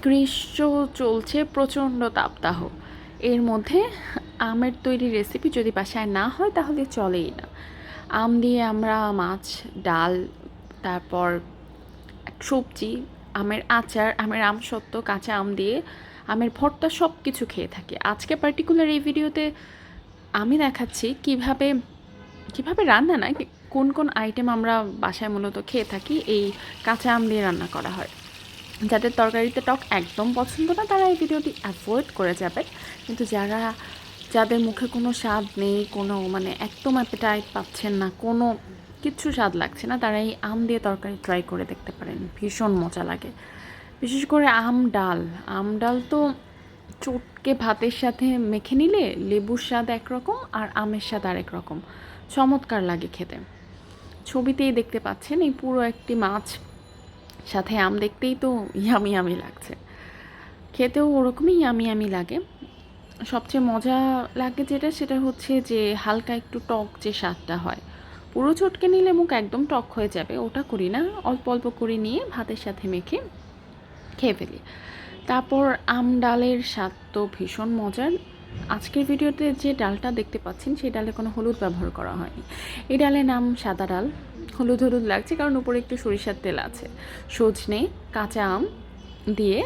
গ্রীষ্ম চলছে, প্রচণ্ড তাপদাহ। এর মধ্যে আমের তৈরি রেসিপি যদি বাসায় না হয় তাহলে চলেই না। আম দিয়ে আমরা মাছ, ডাল, তারপর সবজি, আমের আচার, আমের আমসত্ত্ব, কাঁচা আম দিয়ে আমের ভর্তা সব কিছু খেয়ে থাকি। আজকে পার্টিকুলার এই ভিডিওতে আমি দেখাচ্ছি কিভাবে কিভাবে রান্না না, কোন কোন আইটেম আমরা বাসায় মূলত খেয়ে থাকি এই কাঁচা আম দিয়ে রান্না করা হয়। যাদের তরকারিতে টক একদম পছন্দ না তারা এই ভিডিওটি অ্যাভয়েড করে যাবেন, কিন্তু যাদের মুখে কোনো স্বাদ নেই, কোনো মানে একদম অ্যাপেটাইট পাচ্ছেন না, কোনো কিচ্ছু স্বাদ লাগছে না, তারা এই আম দিয়ে তরকারি ট্রাই করে দেখতে পারেন, ভীষণ মজা লাগে। বিশেষ করে আম ডাল তো চটকে ভাতের সাথে মেখে নিলে লেবুর স্বাদ একরকম আর আমের স্বাদ আরেক রকম, চমৎকার লাগে খেতে। ছবিতেই দেখতে পাচ্ছেন এই পুরো একটি মাছ সাথে আম, দেখতেই তো ইয়ামি ইয়ামি লাগছে, খেতেও ওরকমই ইয়ামি ইয়ামি লাগে। সবচেয়ে মজা লাগে সেটা হচ্ছে যে হালকা একটু টক যে স্বাদটা হয়, পুরো চটকে নিলে মুখ একদম টক হয়ে যাবে, ওটা করি না, অল্প অল্প করে নিয়ে ভাতের সাথে মেখে খেয়ে ফেলি। তারপর আম ডালের স্বাদ তো ভীষণ মজার। আজকের ভিডিওতে যে ডালটা দেখতে পাচ্ছেন সেই ডালে কোনো হলুদ ব্যবহার করা হয়নি। এই ডালের নাম সাদা ডাল। হলুদ হলুদ লাগছে কারণ উপরে একটু সরিষার তেল আছে। সজনে, কাঁচা আম দিয়ে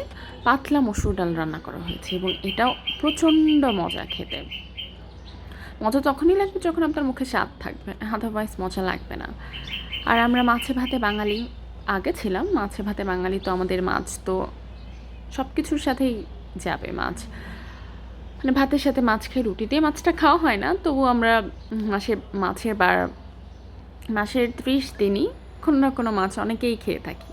পাতলা মসুর ডাল রান্না করা হয়েছে এবং এটাও প্রচণ্ড মজা খেতে। মজা তখনই লাগবে যখন আপনার মুখে স্বাদ থাকবে, আদারওয়াইজ মজা লাগবে না। আর আমরা মাছে ভাতে বাঙালি, আগে ছিলাম মাছে ভাতে বাঙালি, তো আমাদের মাছ তো সব কিছুর সাথেই যাবে। মাছ মানে ভাতের সাথে মাছ খাই, রুটি দিয়ে মাছটা খাওয়া হয় না, তবু আমরা মাসে মাছের বার মাসের 30 দিনই কোনো না কোনো মাছ অনেকেই খেয়ে থাকি।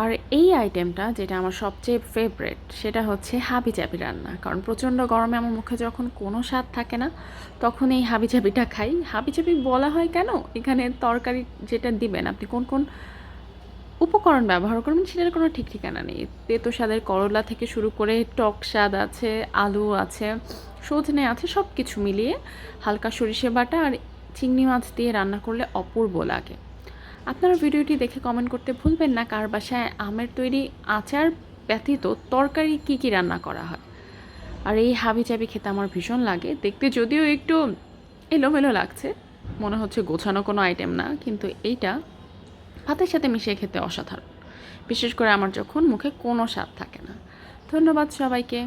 আর এই আইটেমটা যেটা আমার সবচেয়ে ফেভারেট সেটা হচ্ছে হাবিজাবি রান্না, কারণ প্রচণ্ড গরমে আমার মুখে যখন কোনো স্বাদ থাকে না তখন এই হাবিজাবিটা খাই। হাবিজাবি বলা হয় কেন, এখানে তরকারি যেটা দিবেন আপনি কোন কোন উপকরণ ব্যবহার করবেন সেটার কোনো ঠিক ঠিকানা নেই। তেতো স্বাদের করলা থেকে শুরু করে টক স্বাদ আছে, আলু আছে, সজনে আছে, সব কিছু মিলিয়ে হালকা সরিষে বাটা আর চিংড়ি মাছ দিয়ে রান্না করলে অপূর্ব লাগে। আপনারা ভিডিওটি দেখে কমেন্ট করতে ভুলবেন না কার বাসায় আমের তৈরি আচার ব্যতীত তরকারি কী কী রান্না করা হয়। আর এই হাবিজাবি খেতে আমার ভীষণ লাগে, দেখতে যদিও একটু এলোমেলো লাগছে, মনে হচ্ছে গোছানো কোনো আইটেম না, কিন্তু এইটা ভাতের সাথে মিশিয়ে খেতে অসাধারণ, বিশেষ করে আমার যখন মুখে কোনো স্বাদ থাকে না। ধন্যবাদ সবাইকে।